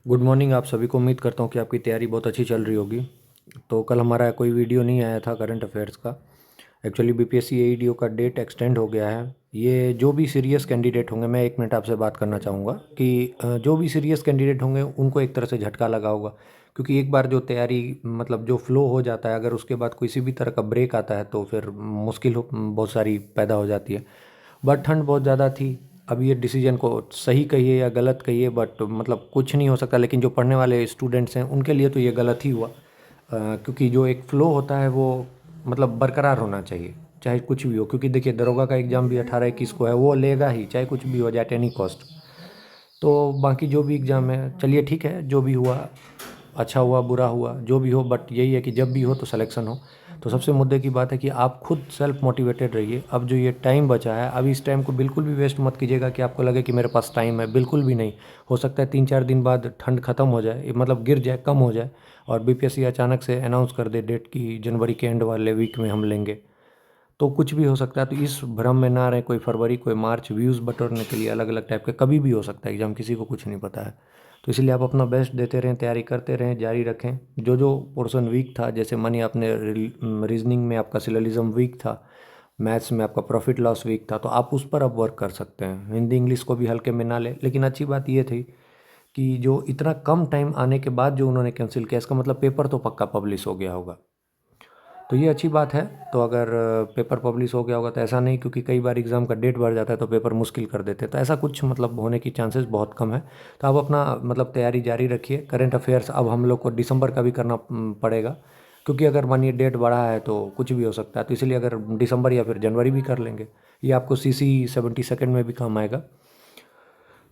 Good morning आप सभी को। उम्मीद करता हूँ कि आपकी तैयारी बहुत अच्छी चल रही होगी। तो कल हमारा कोई वीडियो नहीं आया था करंट अफेयर्स का। एक्चुअली बीपीएससी एईडीओ का डेट एक्सटेंड हो गया है। ये जो भी सीरियस कैंडिडेट होंगे, मैं 1 मिनट आपसे बात करना चाहूँगा कि जो भी सीरियस कैंडिडेट होंगे उनको एक तरह से झटका लगा होगा, क्योंकि एक बार जो तैयारी मतलब जो फ्लो हो जाता है, अगर उसके बाद किसी भी तरह का ब्रेक आता है तो फिर बहुत सारी पैदा हो जाती है। बट ठंड बहुत ज़्यादा थी। अब ये डिसीजन को सही कहिए या गलत कहिए, बट मतलब कुछ नहीं हो सकता। लेकिन जो पढ़ने वाले स्टूडेंट्स हैं उनके लिए तो ये गलत ही हुआ, क्योंकि जो एक फ़्लो होता है वो मतलब बरकरार होना चाहिए, चाहे कुछ भी हो। क्योंकि देखिए, दरोगा का एग्ज़ाम भी 18-21 को है, वो लेगा ही, चाहे कुछ भी हो जाए, एट एनी कॉस्ट। तो बाकी जो भी एग्ज़ाम है, चलिए ठीक है, जो भी हुआ अच्छा हुआ बुरा हुआ जो भी हो, बट यही है कि जब भी हो तो सिलेक्शन हो। तो सबसे मुद्दे की बात है कि आप खुद सेल्फ मोटिवेटेड रहिए। अब जो ये टाइम बचा है, अब इस टाइम को बिल्कुल भी वेस्ट मत कीजिएगा कि आपको लगे कि मेरे पास टाइम है। बिल्कुल भी नहीं। हो सकता है 3-4 दिन बाद ठंड ख़त्म हो जाए, मतलब गिर जाए, कम हो जाए, और बीपीएससी अचानक से अनाउंस कर दे डेट की जनवरी के एंड वाले वीक में हम लेंगे। तो कुछ भी हो सकता है। तो इस भ्रम में ना रहें। कोई फरवरी, कोई मार्च, व्यूज़ बटोरने के लिए अलग अलग टाइप के कभी भी हो सकता है एग्ज़ाम, किसी को कुछ नहीं पता है। तो इसलिए आप अपना बेस्ट देते रहें, तैयारी करते रहें, जारी रखें। जो जो पोर्शन वीक था, जैसे मानिए आपने रीजनिंग में आपका सिलोजिज्म वीक था, मैथ्स में आपका प्रॉफिट लॉस वीक था, तो आप उस पर अब वर्क कर सकते हैं। हिंदी इंग्लिश को भी हल्के में ना लें। लेकिन अच्छी बात ये थी कि जो इतना कम टाइम आने के बाद जो उन्होंने कैंसिल किया, इसका मतलब पेपर तो पक्का पब्लिश हो गया होगा। तो ये अच्छी बात है। तो अगर पेपर पब्लिश हो गया होगा तो ऐसा नहीं, क्योंकि कई बार एग्ज़ाम का डेट बढ़ जाता है तो पेपर मुश्किल कर देते हैं, तो ऐसा कुछ मतलब होने की चांसेस बहुत कम है। तो आप अपना मतलब तैयारी जारी रखिए। करंट अफेयर्स अब हम लोग को दिसंबर का भी करना पड़ेगा, क्योंकि अगर मानिए डेट बढ़ा है तो कुछ भी हो सकता है। तो इसलिए अगर दिसंबर या फिर जनवरी भी कर लेंगे, ये आपको सीसी 72 में भी काम आएगा।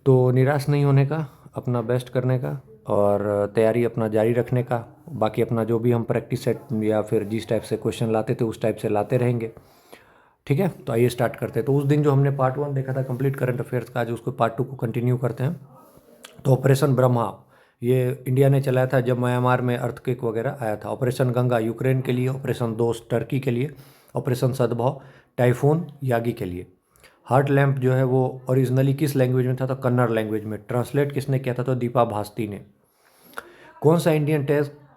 तो निराश नहीं होने का, अपना बेस्ट करने का, और तैयारी अपना जारी रखने का। बाकी अपना जो भी हम प्रैक्टिस सेट या फिर जिस टाइप से क्वेश्चन लाते थे उस टाइप से लाते रहेंगे। ठीक है, तो आइए स्टार्ट करते हैं। तो उस दिन जो हमने पार्ट 1 देखा था कंप्लीट करंट अफेयर्स का, आज उसको पार्ट 2 को कंटिन्यू करते हैं। तो ऑपरेशन ब्रह्मा, ये इंडिया ने चलाया था जब म्यांमार में अर्थक्वेक वगैरह आया था। ऑपरेशन गंगा यूक्रेन के लिए, ऑपरेशन दोस्त टर्की के लिए, ऑपरेशन सद्भाव टाइफून यागी के लिए। हार्ट लैम्प जो है वो ओरिजिनली किस लैंग्वेज में था? तो कन्नड़ लैंग्वेज में। ट्रांसलेट किसने किया था? तो दीपा भास्ती ने। कौन सा इंडियन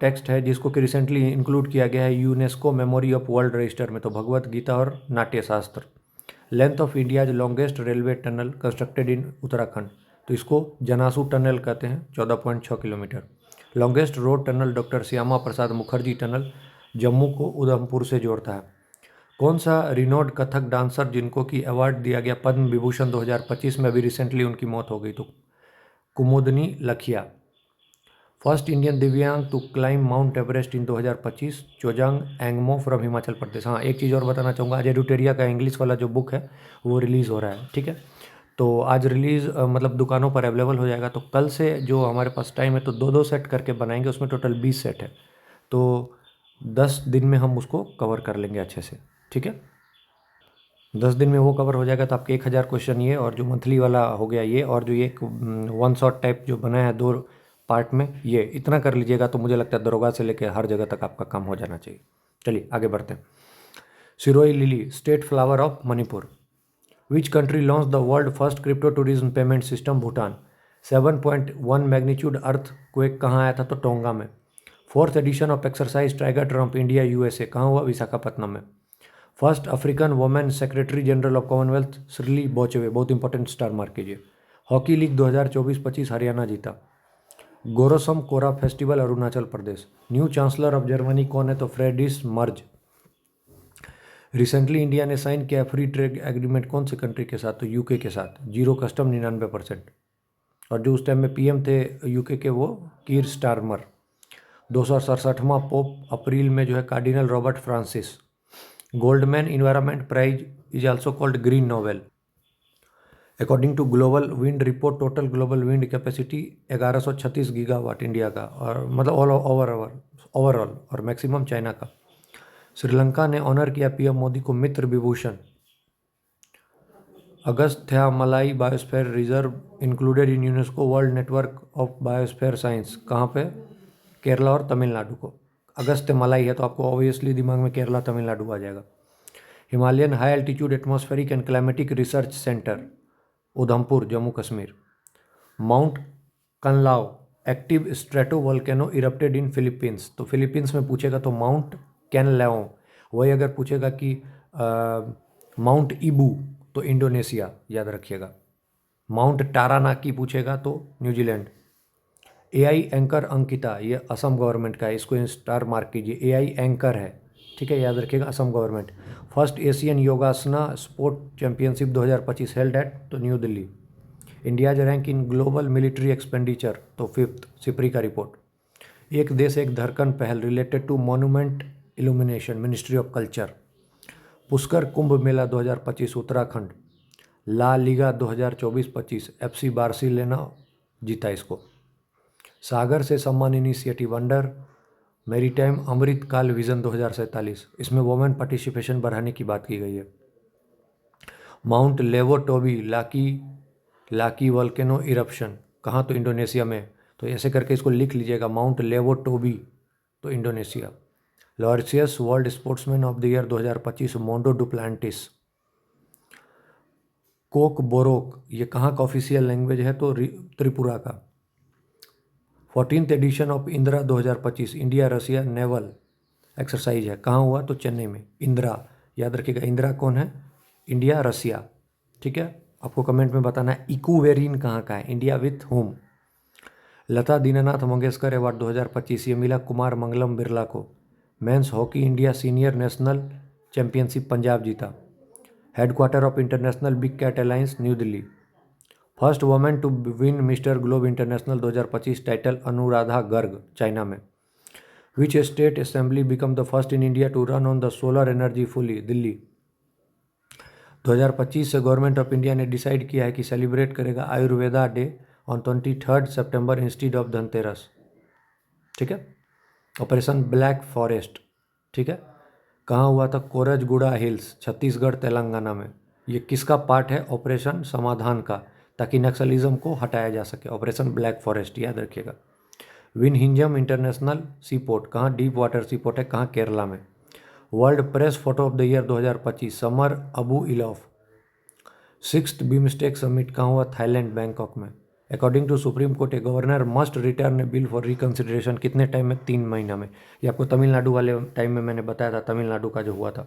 टेक्स्ट है जिसको कि रिसेंटली इंक्लूड किया गया है UNESCO memory of world register में? तो भगवत गीता और Natyashastra. Length of India's longest railway tunnel constructed in Uttarakhand? तो इसको जनासू टनल कहते हैं, 14.6 kilometre. Longest road tunnel doctor Shyama Prasad Mukherjee tunnel, Jammu को उधमपुर से जोड़ता है। कौन सा रिनोड कथक डांसर जिनको कि अवार्ड दिया गया पद्म विभूषण 2025 में, अभी रिसेंटली उनकी मौत हो गई? तो Kumudini Lakhia. First Indian divyang to climb mount Everest in 2025, Chhonzin Angmo from Himachal Pradesh. हाँ, एक चीज़ और बताना चाहूँगा, आज एडुटेरिया का इंग्लिश वाला जो बुक है वो रिलीज़ हो रहा है। ठीक है, तो आज रिलीज़ मतलब दुकानों पर अवेलेबल हो जाएगा। तो कल से जो हमारे पास टाइम है तो 2-2 सेट करके बनाएंगे, उसमें टोटल 20 सेट है। तो 10 दिन में हम उसको कवर कर लेंगे अच्छे से। ठीक है, 10 दिन में वो कवर हो जाएगा। तो आपके 1000 क्वेश्चन ये, और जो मंथली वाला हो गया ये, और जो ये वन शॉट टाइप जो बना है 2 पार्ट में, ये इतना कर लीजिएगा तो मुझे लगता है दरोगा से लेकर हर जगह तक आपका काम हो जाना चाहिए। चलिए आगे बढ़ते हैं। Shirui lily, state flower of Manipur. Which country launch the world first crypto tourism payment system? Bhutan. 7.1 magnitude earthquake कहाँ आया था? तो टोंगा में। Fourth edition of exercise tiger triumph India USA कहाँ हुआ? विशाखापट्टनम में। First African women secretary general of Commonwealth Shirley Botchwey, बहुत important, star mark कीजिए। हॉकी लीग 2024-25 हरियाणा जीता। Gorsam Kora festival Arunachal Pradesh. New chancellor of Germany कौन है? तो फ्रेडिस मर्ज। रिसेंटली इंडिया ने साइन किया फ्री ट्रेड एग्रीमेंट कौन से कंट्री के साथ? तो यूके के साथ। Zero custom 99%। और जो उस टाइम में पीएम थे यूके के, वो कीर स्टारमर। 267वां पोप अप्रैल में जो है cardinal Robert Francis. Goldman environment prize is also called green Nobel. According to global wind report, total global wind capacity 1136 gigawatt India का, और मतलब ओवरऑल, और मैक्सिमम चाइना का। श्रीलंका ने ऑनर किया पीएम मोदी को Mitra Vibhushana. Agasthyamalai biosphere reserve included in UNESCO world network of biosphere science कहाँ पे? केरला और तमिलनाडु को। अगस्त्यमलाई है तो आपको ऑब्वियसली दिमाग में केरला तमिलनाडु आ जाएगा। Himalayan high altitude atmospheric and climatic research centre, Udhampur, Jammu Kashmir. Mount Kanlaon active stratovolcano erupted in Philippines, तो फिलीपींस में पूछेगा तो माउंट कैनलेओन। वही अगर पूछेगा कि माउंट इबू तो इंडोनेशिया, याद रखिएगा। माउंट टारानाकी पूछेगा तो न्यूजीलैंड। एआई एंकर अंकिता, ये असम गवर्नमेंट का है, इसको स्टार मार्क कीजिए, एआई एंकर है, ठीक है, याद रखिएगा, Assam government. First Asian yogasana sport championship 2025 held at तो new Delhi. India's rank in global military expenditure तो फिफ्थ, सिपरी का रिपोर्ट। एक देश एक धड़कन पहल related to monument illumination, ministry of culture. Pushkar Kumbh Mela 2025 Uttarakhand. La Liga 2024-25 FC Barcelona जीता इसको। सागर से सम्मान इनिशिएटिव अंडर मैरीटाइम अमृत काल विजन 2047, इसमें वोमेन पार्टिसिपेशन बढ़ाने की बात की गई है। Mount Lewotobi Laki volcano eruption, कहाँ तो इंडोनेशिया में, तो ऐसे करके इसको लिख लीजिएगा, माउंट लेवोटोबी तो Indonesia. Laureus world sportsman of the year 2025 Mondo Duplantis. Kokborok, ये कहाँ का ऑफिशियल लैंग्वेज है तो त्रिपुरा का। 14th edition of Indra 2025 India Russia naval exercise है, कहाँ हुआ तो चेन्नई में। इंदिरा, याद रखिएगा, इंदिरा कौन है, इंडिया रसिया, ठीक है। आपको कमेंट में बताना है इक्वेरिन कहाँ का है, India with home. Lata Dinanath Mangeshkar award 2025 ये मिला कुमार मंगलम बिरला को। Men's hockey India senior national championship Punjab जीता। Headquarter of international big cat alliance New Delhi. First women to win mister globe international 2025 title Anuradha Garg, China में। Which state assembly become the first in India to run on the solar energy fully, Delhi. 2025 से government of India ने decide किया है कि celebrate करेगा Ayurveda day on 23 September instead of Dhanteras, ठीक है। Operation black forest, ठीक है, कहाँ हुआ था, कोरजगुड़ा हिल्स, छत्तीसगढ़ तेलंगाना में। ये किसका पार्ट है, ऑपरेशन समाधान का, ताकि नक्सलिज्म को हटाया जा सके, ऑपरेशन ब्लैक फॉरेस्ट, याद रखिएगा। विनहिंजम इंटरनेशनल सी पोर्ट, कहाँ डीप वाटर सी पोर्ट है, कहाँ केरला में। World press photo of the year 2025 Samar Abu Elouf. 6th BIMSTEC summit कहाँ हुआ, थाईलैंड बैंकॉक में। According to supreme court a governor must return a bill for reconsideration, कितने time में, 3 महीना में। ये आपको तमिलनाडु वाले टाइम में मैंने बताया था, तमिलनाडु का जो हुआ था।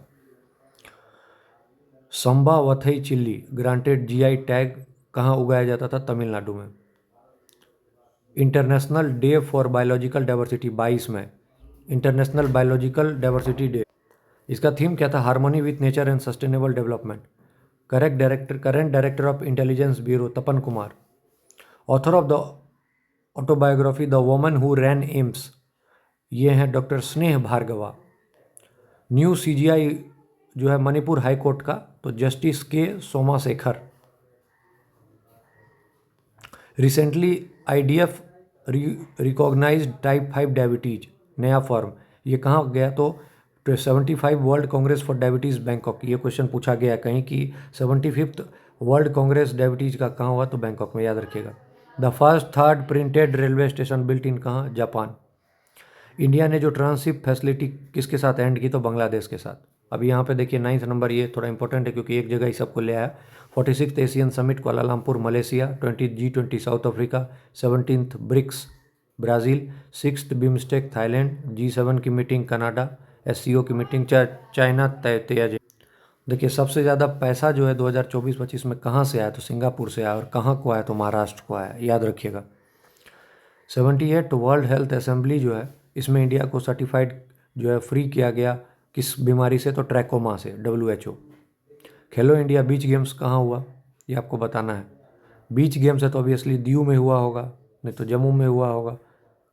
Samba Vathal chilli granted GI tag, कहाँ उगाया जाता था, तमिलनाडु में। International day for biological diversity 22 में, इंटरनेशनल बायोलॉजिकल डाइवर्सिटी डे। इसका थीम क्या था, harmony with nature and sustainable development. Current director of intelligence bureau Tapan Kumar. Author of the autobiography the woman who ran AIIMS, ये हैं डॉक्टर स्नेह भार्गवा। न्यू सीजीआई जो है Manipur high court का तो justice K Somashekar. Recently IDF recognised type 5 diabetes, नया form, ये कहाँ गया तो 75 world congress for diabetes Bangkok. ये क्वेश्चन पूछा गया कहीं कि 75th वर्ल्ड कांग्रेस डायबिटीज़ का कहाँ हुआ तो बैंकॉक में, याद रखिएगा। The first third printed railway station built in कहाँ, जापान। इंडिया ने जो ट्रांसशिप फैसिलिटी किसके साथ एंड की तो बांग्लादेश के साथ। अभी यहाँ पे देखिए 9th नंबर, ये थोड़ा इंपॉर्टेंट है क्योंकि एक जगह ही सबको ले आया। 46th Asian summit Kuala Lumpur Malaysia, 20th G20 South Africa, 17th BRICS Brazil, 6th BIMSTEC Thailand, G7 की मीटिंग कनाडा, SCO की मीटिंग चाइना तेज। देखिए सबसे ज़्यादा पैसा जो है 2024-25 में कहाँ से आया तो सिंगापुर से आया, और कहाँ को आया तो महाराष्ट्र को आया, याद रखिएगा। 78 वर्ल्ड हेल्थ असेंबली जो है, इसमें इंडिया को सर्टिफाइड जो है फ्री किया गया, किस बीमारी से तो ट्रैकोमा से, WHO। Khelo India beach games कहाँ हुआ ये आपको बताना है। बीच गेम्स है तो ऑब्वियसली दीव में हुआ होगा, नहीं तो जम्मू में हुआ होगा,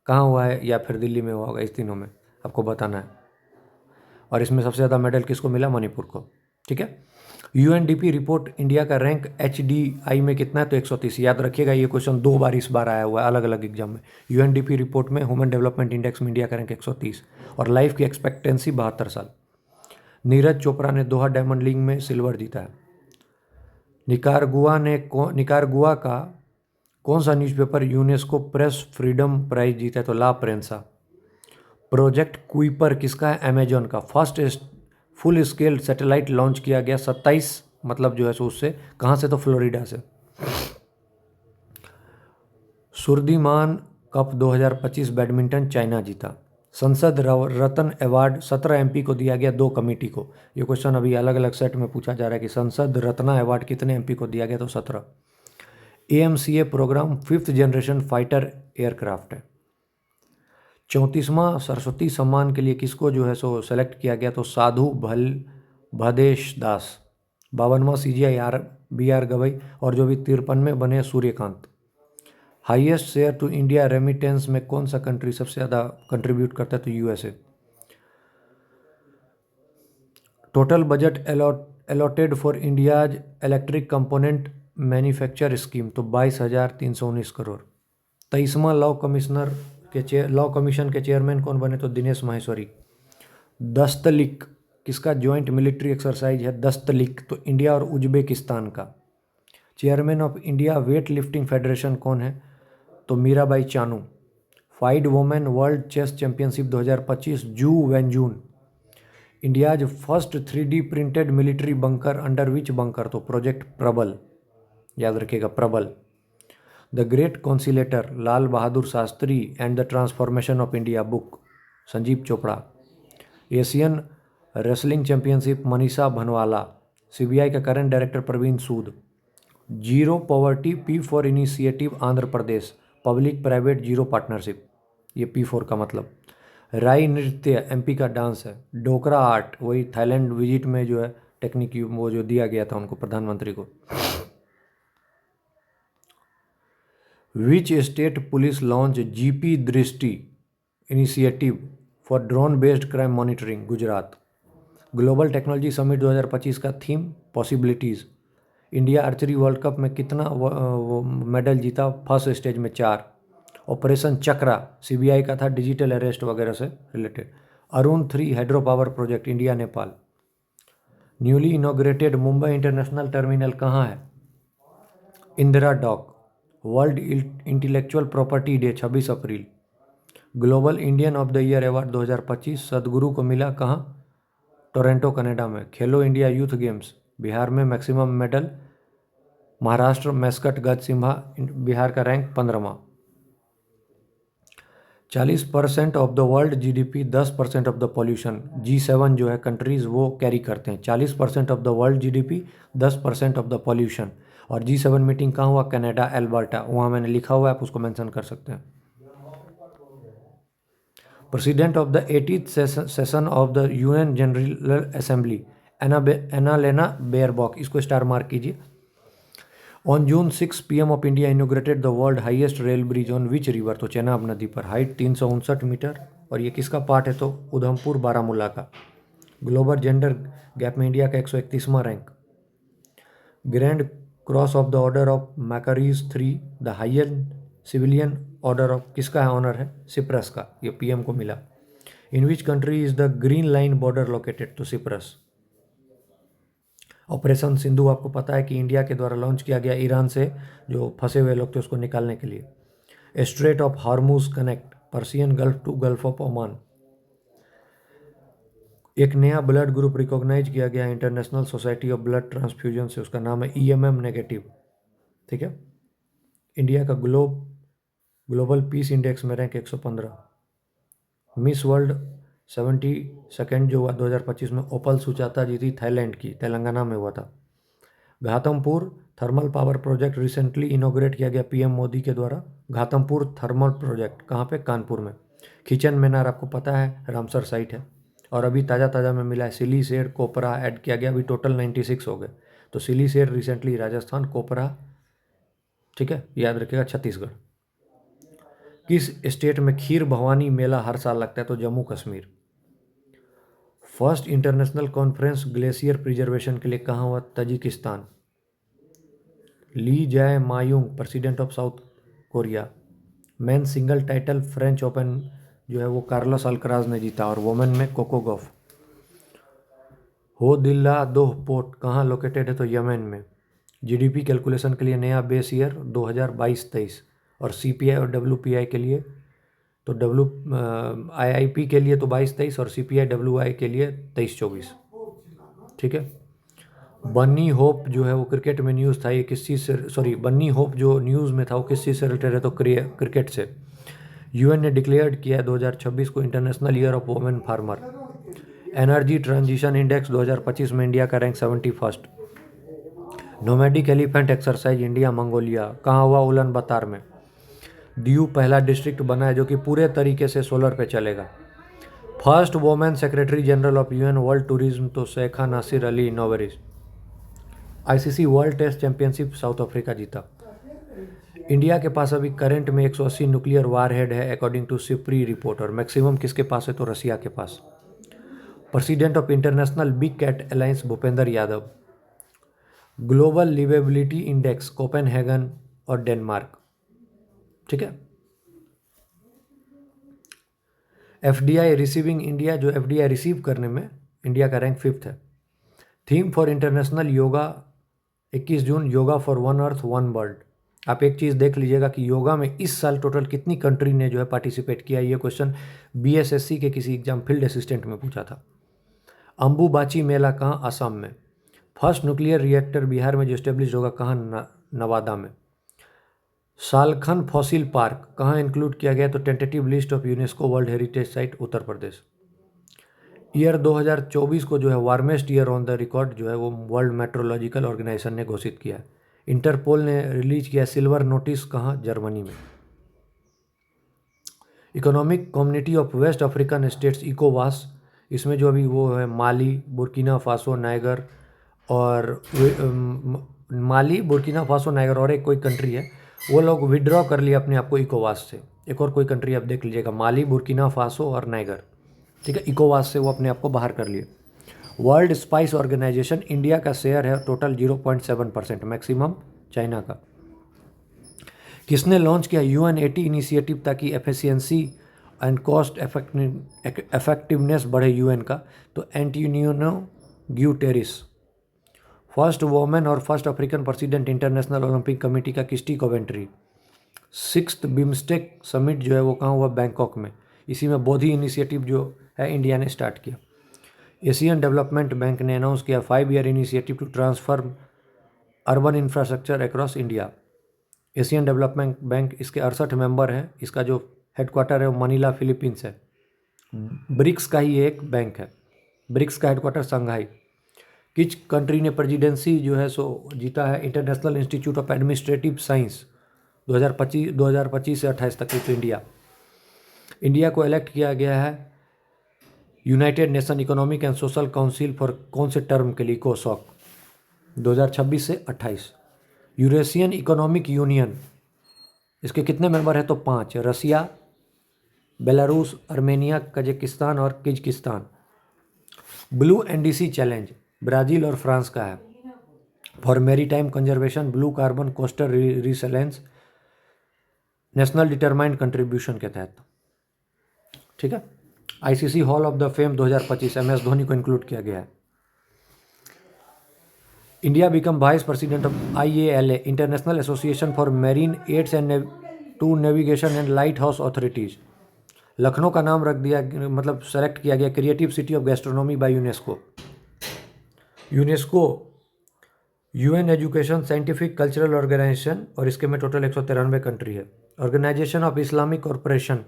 कहाँ हुआ है या फिर दिल्ली में हुआ होगा, इस तीनों में आपको बताना है। और इसमें सबसे ज़्यादा मेडल किसको मिला, मणिपुर को, ठीक है। UNDP रिपोर्ट इंडिया का रैंक HDI में कितना है तो 130, याद रखिएगा। ये क्वेश्चन 2 बार इस बार आया हुआ है अलग अलग एग्जाम में। UNDP रिपोर्ट में ह्यूमन डेवलपमेंट इंडेक्स में इंडिया का रैंक 130 और लाइफ की एक्सपेक्टेंसी 72 साल। नीरज चोपड़ा ने दोहा डायमंड लीग में सिल्वर जीता है। निकारागुआ का कौन सा newspaper UNESCO press freedom prize जीता है तो ला प्रेंसा। प्रोजेक्ट कुइपर किसका है, अमेजॉन का। First full scale satellite launch किया गया 27 मतलब जो है सो उससे, कहाँ से तो फ्लोरिडा से। सुर्दीमान कप 2025 बैडमिंटन चाइना जीता। संसद रत्न अवार्ड 17 एमपी को दिया गया, 2 कमेटी को। ये क्वेश्चन अभी अलग अलग सेट में पूछा जा रहा है कि संसद रत्न अवार्ड कितने एमपी को दिया गया, तो 17। AMCA programme 5th generation fighter aircraft है। 34वां सरस्वती सम्मान के लिए किसको जो है सो सेलेक्ट किया गया, तो साधु भदेश दास। 52वां CGI BR गवई, और जो भी 53वें बने Suryakant. Highest share to India remittance में कौन सा कंट्री सबसे ज़्यादा कंट्रीब्यूट करता है, तो USA। Total budget allotted for India's electric component manufacture scheme, तो 22,319 करोड़। 23वां लॉ कमीशन के चेयरमैन कौन बने, तो दिनेश माहेश्वरी। दस्तलिक किसका ज्वाइंट मिलिट्री एक्सरसाइज है, दस्तलिक, तो इंडिया और उज्बेकिस्तान का। Chairman of India weight lifting federation कौन है, तो Mirabai Chanu. FIDE women world chess championship 2025 Ju Wenjun. India's first 3D printed military bunker under which bunker, तो प्रोजेक्ट प्रबल, याद रखिएगा Prabal. The great conciliator Lal Bahadur Shastri and the transformation of India book, Sanjeev Chopra. Asian wrestling championship Manisha Bhanwala. CBI का current director Praveen Sood. Zero poverty P4 initiative Andhra Pradesh, public private zero partnership, ये P4 का मतलब। राई नृत्य MP का डांस है। डोकरा आर्ट वही थाईलैंड विजिट में जो है टेक्निक वो जो दिया गया था उनको, प्रधानमंत्री को। Which state police launch GP दृष्टि initiative for drone based crime monitoring, Gujarat. Global technology summit 2025 का theme possibilities. India archery world cup में कितना मेडल जीता, फर्स्ट स्टेज में 4। ऑपरेशन चक्रा CBI का था, डिजिटल अरेस्ट वगैरह से related. Arun 3 hydro power project, India Nepal. Newly inaugurated Mumbai international terminal कहाँ है, Indira dock. World intellectual property day 26 April. Global Indian of the year award 2025 Sadhguru को मिला कहाँ, टोरंटो कनाडा में। खेलो इंडिया यूथ गेम्स, बिहार में मैक्सिमम मेडल, महाराष्ट्र मैस्कट गज सिम्हा, बिहार का रैंक 15वां। 40% of the world GDP, 10% of the pollution, G7 जो है कंट्रीज़ वो कैरी करते हैं। 40% of the world GDP, 10% of the pollution. और G7 मीटिंग कहाँ हुआ, कनाडा एल्बर्टा, वहाँ मैंने लिखा हुआ है, आप उसको मेंशन कर सकते हैं। President of the 80th session of the UN general assembly, Annalena Baerbock, इसको स्टार मार्क कीजिए। On June 6 PM of India inaugurated the world highest rail bridge on which river, तो चेनाब नदी पर। हाइट 359 मीटर, और ये किसका पार्ट है, तो उधमपुर बारामूला का। ग्लोबल जेंडर गैप में इंडिया का 131वां rank. Grand cross of the order of Makarios 3, the highest civilian order of, किसका है ऑनर है, सिप्रस का, ये PM को मिला। In which country is the green line border located, तो सिप्रस। ऑपरेशन सिंधु आपको पता है कि इंडिया के द्वारा लॉन्च किया गया, ईरान से जो फंसे हुए लोग थे उसको निकालने के लिए। Strait of Hormuz connect Persian gulf to gulf of Oman. एक नया ब्लड ग्रुप रिकॉग्नाइज किया गया international society of blood transfusion से, उसका नाम है EMM नेगेटिव, ठीक है। इंडिया का ग्लोबल पीस इंडेक्स में रैंक 115। मिस वर्ल्ड 72nd जो हुआ 2025 में ओपल सुचाता जीती, थाईलैंड की, तेलंगाना में हुआ था। Ghatampur thermal power project recently इनोग्रेट किया गया PM मोदी के द्वारा। घाटमपुर थर्मल प्रोजेक्ट कहाँ पे, कानपुर में। खिचन मीनार आपको पता है रामसर साइट है। और अभी ताज़ा में मिला है सिलीसेर, कोपरा ऐड किया गया, अभी टोटल 96 हो गए। तो सिलीसेर रिसेंटली राजस्थान, कोपरा, ठीक है, याद रखिएगा छत्तीसगढ़। किस स्टेट में खीर भवानी मेला हर साल लगता है, तो Jammu Kashmir. First international conference glacier preservation के लिए कहाँ हुआ, Tajikistan. Lee Jae Myung president of South Korea. Men single title French Open जो है वो कार्लोस अल्कराज ने जीता, और वुमेन में कोको गॉफ। हो दिल्ला दोह पोर्ट कहाँ लोकेटेड है, तो यमन में। GDP कैलकुलेशन के लिए नया बेस ईयर 2022-23, और CPI और WPI के लिए, तो IIP के लिए तो 22-23, और CPI WI के लिए 23-24, ठीक है। बन्नी होप जो है वो क्रिकेट में न्यूज़ था, ये किस चीज़ से, सॉरी, बन्नी होप जो न्यूज़ में था वो किस चीज़ से रिलेटेड है, तो क्रिकेट से। यूएन ने डिक्लेयर्ड किया है 2026 को international year of women farmer. Energy transition index 2025 में इंडिया का rank 71st। Nomadic elephant exercise India Mongolia कहाँ हुआ? उलन बतार में। दीव पहला डिस्ट्रिक्ट बना है जो कि पूरे तरीके से सोलर पे चलेगा। First women secretary general of UN world tourism तो Shaikha Nasser Ali Nowais. ICC world test championship South Africa जीता। इंडिया के पास अभी करंट में 180 न्यूक्लियर वारहेड है अकॉर्डिंग टू सिप्री रिपोर्ट, और मैक्सिमम किसके पास है? तो रसिया के पास। President of international big cat alliance Bhupender Yadav. Global liveability index Copenhagen और डेनमार्क। ठीक है। एफडीआई रिसीविंग इंडिया, जो एफडीआई रिसीव करने में इंडिया का रैंक 5th है। Theme for international yoga 21 June, yoga for one earth one world. आप एक चीज़ देख लीजिएगा कि योगा में इस साल टोटल कितनी कंट्री ने जो है पार्टिसिपेट किया। ये क्वेश्चन बीएसएससी के किसी एग्जाम फील्ड असिस्टेंट में पूछा था। अंबुबाची मेला कहाँ? असम में। फर्स्ट न्यूक्लियर रिएक्टर बिहार में जो स्टेब्लिश होगा कहाँ? नवादा में। सालखन फॉसिल पार्क कहाँ इंक्लूड किया गया? तो tentative list of UNESCO world heritage site Uttar Pradesh. Year 2024 को जो है warmest year on the record जो है वो वर्ल्ड मेट्रोलॉजिकल ऑर्गेनाइजेशन ने घोषित किया है। इंटरपोल ने रिलीज किया सिल्वर नोटिस कहाँ? जर्मनी में। Economic community of West African states इकोवास, इसमें जो अभी वो है माली, बुर्किना फासो, नाइगर और माली, बुर्किना फासो, नाइगर और एक कोई कंट्री है, वो लोग विड्रॉ कर लिया अपने आप को इकोवास से। एक और कोई कंट्री आप देख लीजिएगा, माली, बुर्किना फासो और नाइगर। ठीक है, इकोवास से वो अपने आप को बाहर कर लिए। वर्ल्ड स्पाइस ऑर्गेनाइजेशन, इंडिया का शेयर है टोटल 0.7%, मैक्सिमम चाइना का। किसने लॉन्च किया UN80 इनिशिएटिव ताकि एफिशिएंसी एंड कॉस्ट इफेक्टिवनेस बढ़े यूएन का? तो एंटोनियो ग्यूटेरिस। फर्स्ट वोमेन और first African president international Olympic committee का किस्टी कोवेंट्री। 6th बिम्स्टेक समिट जो है वो कहाँ हुआ? बैंकॉक में। इसी में बोधि इनिशिएटिव जो है इंडिया ने स्टार्ट किया। एशियन डेवलपमेंट बैंक ने अनाउंस किया 5 year initiative to transform urban infrastructure across India. Asian development bank, इसके 68 मेंबर हैं। इसका जो हेडक्वार्टर है वो मनीला फिलीपींस है। ब्रिक्स का ही एक बैंक है। ब्रिक्स का हेडक्वार्टर शंघाई। किस कंट्री ने प्रेसिडेंसी जो है सो जीता है? International institute of administrative science 2025 से 28 तक। तो इंडिया को इलेक्ट किया गया है United nation economic and social council for कौन से टर्म के लिए? कोसॉक 2026 से 28। यूरेशियन इकोनॉमिक यूनियन, इसके कितने मेंबर हैं? तो 5। रसिया, बेलारूस, आर्मेनिया, कजाकिस्तान और Kyrgyzstan. Blue NDC challenge Brazil और फ्रांस का है। For maritime conservation, blue carbon, coastal resilience, national determined contribution के तहत। ठीक है। ICC hall of the fame 2025 MS Dhoni को इंक्लूड किया गया है। India become vice president of IALA international association for marine aids and to navigation and lighthouse authorities. Lucknow का नाम रख दिया, मतलब सेलेक्ट किया गया creative city of gastronomy by UNESCO. UNESCO UN education scientific cultural organisation, और इसके में टोटल 193 कंट्री है। Organisation of Islamic corporation,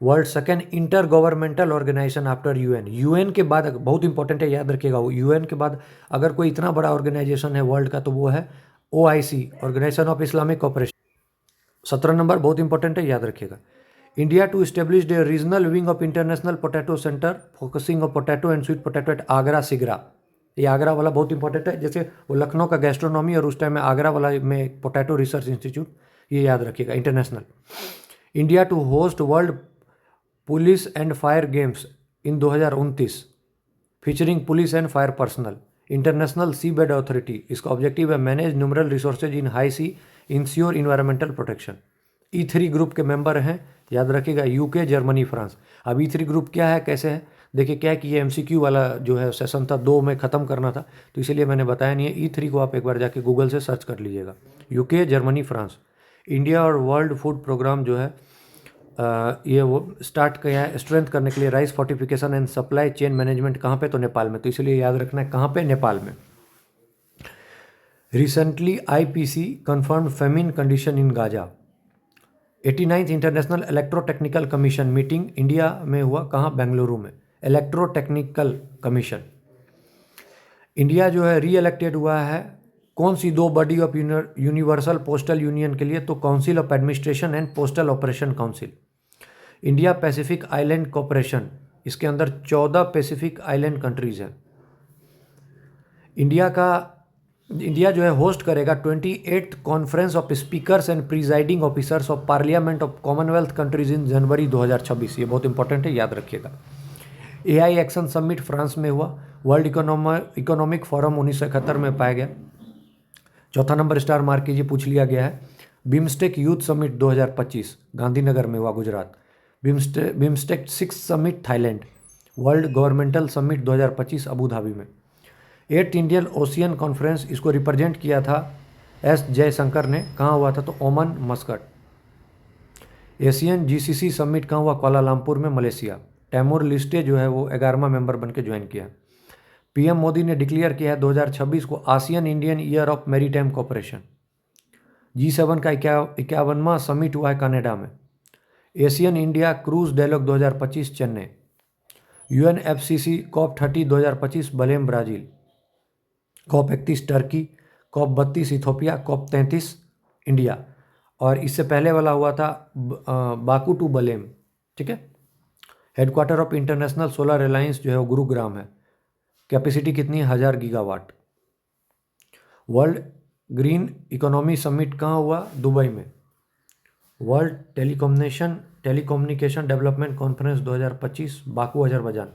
world second inter governmental organisation after UN के बाद, बहुत इंपॉर्टेंट है याद रखिएगा, UN के बाद अगर कोई इतना बड़ा ऑर्गेनाइजेशन है वर्ल्ड का तो वो है OIC, organisation of Islamic corporation. 17 number बहुत इंपॉर्टेंट है, याद रखिएगा। India to establish a regional wing of international potato centre focusing of potato and sweet potato at Agra Sigra. ये आगरा वाला बहुत इंपॉर्टेंट है, जैसे वो लखनऊ का गैस्ट्रोनॉमी और उस टाइम में आगरा वाला में पोटैटो रिसर्च इंस्टीट्यूट, ये याद रखिएगा, international. India to host world police and fire games in 2029 featuring police and fire personnel. International sea bed authority, इसका ऑब्जेक्टिव है manage numeral resources in high sea, ensure environmental protection. E3 group के member हैं, याद रखिएगा, UK, Germany, France. अब E3 group क्या है, कैसे है? देखिए क्या है कि ये MCQ वाला जो है सेशन था, 2 में ख़त्म करना था, तो इसीलिए मैंने बताया नहीं है। E3 को आप एक बार जाके गूगल से सर्च कर लीजिएगा। UK, Germany, France. इंडिया और वर्ल्ड फूड प्रोग्राम जो है ये वो स्टार्ट किया है स्ट्रेंथ करने के लिए rice fortification and supply chain management. कहाँ पे? तो नेपाल में। तो इसलिए याद रखना है कहाँ पे? नेपाल में। Recently IPC confirm famine condition in Gaza. 89th international electrotechnical commission meeting India में हुआ, कहाँ? बेंगलुरु में। इलेक्ट्रोटेक्निकल कमीशन इंडिया जो है री इलेक्टेड हुआ है कौन सी दो body of universal postal union के लिए? तो council of administration and postal operation council. India Pacific island corporation, इसके अंदर 14 पैसिफिक आइलैंड कंट्रीज हैं। इंडिया जो है होस्ट करेगा 28th conference of speakers and presiding officers of parliament of Commonwealth countries in January 2026। ये बहुत इंपॉर्टेंट है, याद रखिएगा। AI एक्शन समिट फ्रांस में हुआ। वर्ल्ड इकोनॉमिक फोरम 1971 में पाया गया। चौथा नंबर स्टार मार्क कीजिए, पूछ लिया गया है। बिम्स्टेक यूथ समिट 2025 गांधीनगर में हुआ, Gujarat. BIMSTEC 6 summit Thailand. World governmental summit 2025 Abu Dhabi में। 8th इंडियन ओशियन कॉन्फ्रेंस, इसको रिप्रेजेंट किया था S जयशंकर ने, कहाँ हुआ था? तो Oman Muscat. Asian GCC summit कहाँ हुआ? कुआलालंपुर में, मलेशिया। तैमूर लिस्टे जो है वो 11वां मेंबर बन के ज्वाइन किया। PM मोदी ने डिक्लेयर किया है 2026 को ASEAN Indian year of maritime cooperation. G7 का 51वां समिट हुआ है कनाडा में। Asian India cruise dialogue 2025 Chennai. UNFCCC COP30 2025 Belem Brazil. COP31 Turkey. COP32 Ethiopia. COP33 India. और इससे पहले वाला हुआ था बाकू टू बलेम, ठीक है। Headquarter of international solar alliance जो है वो गुरुग्राम है। कैपेसिटी कितनी है? 1000 gigawatt. World green economy summit कहाँ हुआ? दुबई में। World telecommunication development conference 2025 Baku Azerbaijan.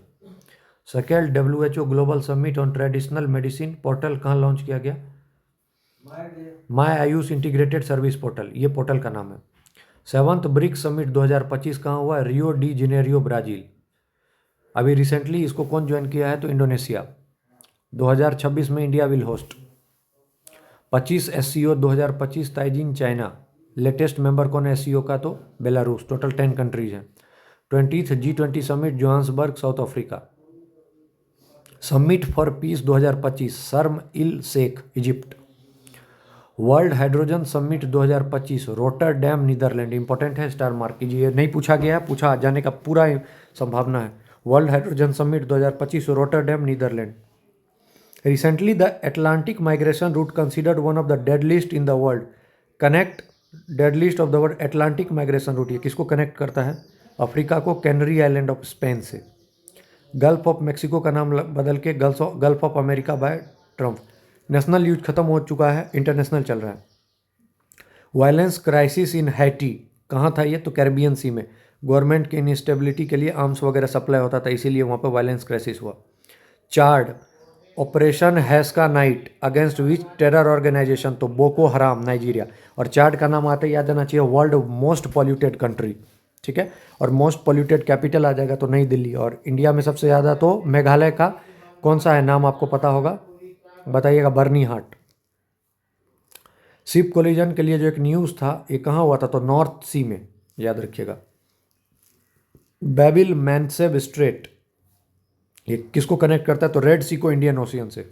Second WHO global summit on traditional medicine portal कहाँ लॉन्च किया गया? My Ayush integrated service portal, ये पोर्टल का नाम है। 7th ब्रिक्स समिट 2025 कहाँ हुआ? Rio de Janeiro Brazil. अभी रिसेंटली इसको कौन ज्वाइन किया है? तो इंडोनेशिया। 2026 में India will host. 25 SCO 2025 Tianjin China. Latest member कौन है SCO का? तो बेलारूस। टोटल 10 कंट्रीज हैं। 20th G20 summit Johannesburg South Africa. Summit for peace 2025 Sharm el Sheikh Egypt. World hydrogen summit 2025 Rotterdam Netherland. Important है, star mark कीजिए। नहीं पूछा गया है, पूछा जाने का पूरा संभावना है। World hydrogen summit 2025 Rotterdam Netherland. Recently the Atlantic migration route considered one of the deadliest in the world. Connect deadliest of the world Atlantic migration route, ये किसको कनेक्ट करता है? अफ्रीका को कैनरी आइलैंड ऑफ स्पेन से। Gulf of Mexico का नाम बदल के Gulf of America by Trump. National use खत्म हो चुका है, इंटरनेशनल चल रहा है। वायलेंस क्राइसिस इन हैटी कहाँ था? ये तो कैरिबियन सी में। गवर्नमेंट की इंस्टेबिलिटी के लिए आर्म्स वगैरह सप्लाई होता था, इसीलिए वहाँ पर वायलेंस क्राइसिस हुआ। Chad operation Haskanite against which terror organisation? तो बोको हराम, नाइजीरिया। और चार्ड का नाम आते याद आना चाहिए वर्ल्ड मोस्ट पॉल्यूटेड कंट्री, ठीक है। और मोस्ट पॉल्यूटेड कैपिटल आ जाएगा तो नई दिल्ली। और इंडिया में सबसे ज़्यादा तो मेघालय का कौन सा है, नाम आपको पता होगा, बताइएगा। बर्नी हाट। शिप कोलिजन के लिए जो एक न्यूज़ था, ये कहाँ हुआ था? तो नॉर्थ सी में, याद रखिएगा। बेबिल मैनसेब स्ट्रेट, ये किसको कनेक्ट करता है? तो रेड सी को इंडियन ओशियन से।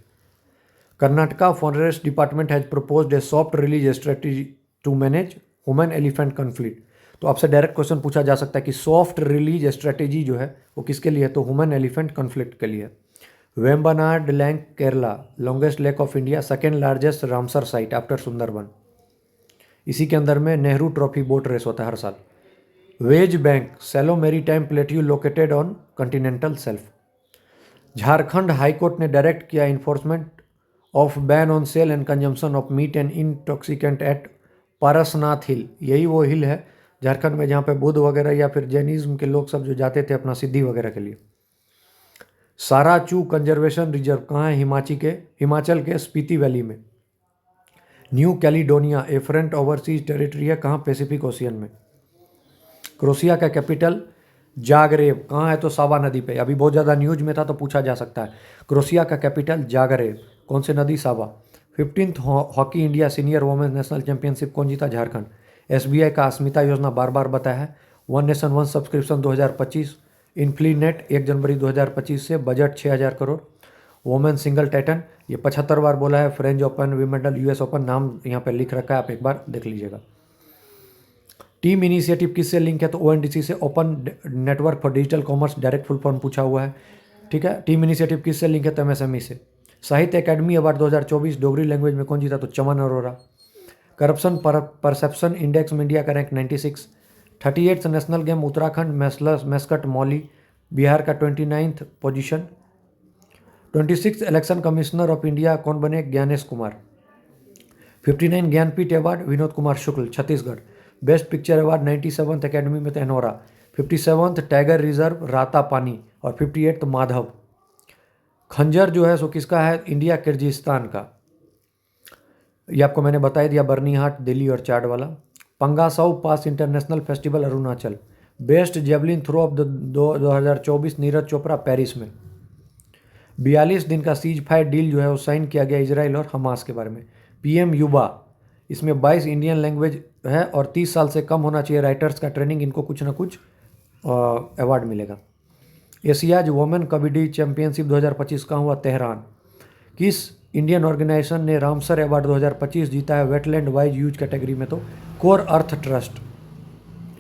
Karnataka forest department has proposed a soft release strategy to manage human elephant conflict. तो आपसे डायरेक्ट क्वेश्चन पूछा जा सकता है कि सॉफ्ट रिलीज स्ट्रेटेजी जो है वो किसके लिए है? तो ह्यूमन एलिफेंट कॉन्फ्लिक्ट के लिए। Vembanad lake Kerala, longest lake of India, second largest Ramsar site after Sundarban. इसी के अंदर में नेहरू ट्रॉफी बोट रेस होता है हर साल। वेज बैंक सेलो maritime plateau located on continental shelf. Jharkhand high court ने डायरेक्ट किया enforcement of ban on sale and consumption of meat and intoxicant at Parasnath hill. यही वो हिल है झारखंड में जहाँ पे बुद्ध वगैरह या फिर जैनिज्म के लोग सब जो जाते थे अपना सिद्धि वगैरह के लिए। साराचू कंजर्वेशन रिजर्व कहाँ है? हिमाचल के स्पीति वैली में। न्यू कैलिडोनिया एफरेंट ओवरसीज टेरिटरी है, कहाँ? पैसिफिक ओशियन में। क्रोशिया का कैपिटल जागरेब, कहाँ है? तो सावा नदी पे। अभी बहुत ज़्यादा न्यूज में था तो पूछा जा सकता है। क्रोशिया का कैपिटल जागरेब, कौन से नदी? Sava. 15th hockey India senior women's national championship कौन जीता? झारखंड। SBI का अस्मिता योजना बार बार बताया है। One nation one subscription 2025। इन्फ्लीनेट 1 जनवरी 2025 से। Budget 6000 crore. Women single Titan, ये 75 बार बोला है। फ्रेंच ओपन, विमेडल, US ओपन, नाम यहाँ पे लिख रखा है, आप एक बार देख लीजिएगा। टीम इनिशिएटिव किससे लिंक है? तो ओएनडीसी से, open network for digital commerce, direct full form पूछा हुआ है। ठीक है, टीम इनिशिएटिव किससे लिंक है? तो एमएसएमई से। साहित्य अकेडमी अवार्ड 2024 डोगरी लैंग्वेज में कौन जीता? तो Chaman Arora. Corruption perception index में इंडिया का rank 96। 38 national game Uttarakhand mascot Mauli, Bihar का 29th position. 26 election commissioner of India कौन बने? Gyanesh Kumar. 59 Jnanpith award Vinod Kumar Shukla, Chhattisgarh. Best picture award 97th academy में तेनोरा। 57th टाइगर रिजर्व राता पानी और 58th माधव। खंजर जो है सो किसका है? इंडिया किर्गिस्तान का। ये आपको मैंने बता दिया, बर्नीहाट दिल्ली और चाड वाला। Pangsau pass international festival Arunachal. Best javelin throw of 2024 Neeraj Chopra Paris में। 42 दिन का सीज फायर डील जो है वो साइन किया गया इजराइल और हमास के बारे में। पीएम युवा, इसमें 22 इंडियन लैंग्वेज है और 30 साल से कम होना चाहिए राइटर्स का ट्रेनिंग, इनको कुछ ना कुछ अवार्ड मिलेगा। एशियाज वोमेन कबड्डी चैंपियनशिप 2025 का हुआ तेहरान। किस इंडियन ऑर्गेनाइजेशन ने रामसर अवार्ड 2025 जीता है वेटलैंड वाइज यूज कैटेगरी में? तो कोर अर्थ ट्रस्ट,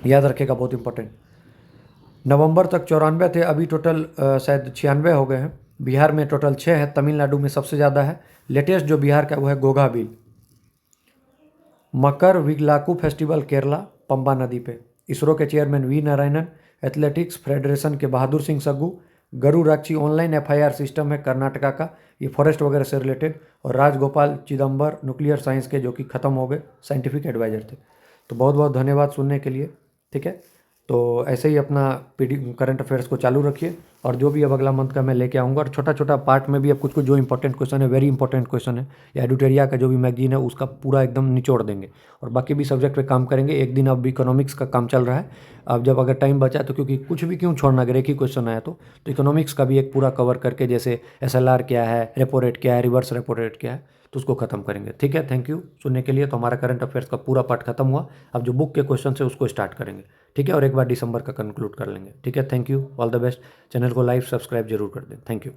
याद रखेगा, बहुत इंपॉर्टेंट। नवंबर तक 94 थे, अभी टोटल शायद 96 हो गए हैं। बिहार में टोटल 6 है, तमिलनाडु में सबसे ज़्यादा है। लेटेस्ट जो बिहार का वो है गोगा बिल। मकर विगलाकू फेस्टिवल केरला पंबा नदी पे। इसरो के chairman V Narayanan. Athletics federation के Bahadur Singh Saggu. Garudakshi online FIR system है कर्नाटका का, ये फॉरेस्ट वगैरह से रिलेटेड। और राजगोपाल चिदम्बर न्यूक्लियर साइंस के, जो कि ख़त्म हो गए, साइंटिफिक एडवाइजर थे। तो बहुत बहुत धन्यवाद सुनने के लिए। ठीक है, तो ऐसे ही अपना करंट अफेयर्स को चालू रखिए, और जो भी अब अगला मंथ का मैं लेके आऊँगा, और छोटा छोटा पार्ट में भी अब कुछ कुछ जो इंपॉर्टेंट क्वेश्चन है, वेरी इंपॉर्टेंट क्वेश्चन है, या एडुटेरिया का जो भी मैगजीन है उसका पूरा एकदम निचोड़ देंगे, और बाकी भी सब्जेक्ट पे काम करेंगे। एक दिन अब इकोनॉमिक्स का काम चल रहा है, अब जब अगर टाइम बचा तो, क्योंकि कुछ भी क्यों छोड़ना, अगर एक ही क्वेश्चन आया तो इकोनॉमिक्स का भी एक पूरा कवर करके, जैसे एसएलआर क्या है, रेपो रेट क्या है, रिवर्स रेपो रेट क्या है, तो उसको खत्म करेंगे। ठीक है, थैंक यू सुनने के लिए। तो हमारा करंट अफेयर्स का पूरा पार्ट खत्म हुआ, अब जो बुक के क्वेश्चन है उसको स्टार्ट करेंगे। ठीक है, और एक बार दिसंबर का कंक्लूड कर लेंगे। ठीक है, thank you, all the best. Channel को लाइक सब्सक्राइब जरूर कर दें। Thank you.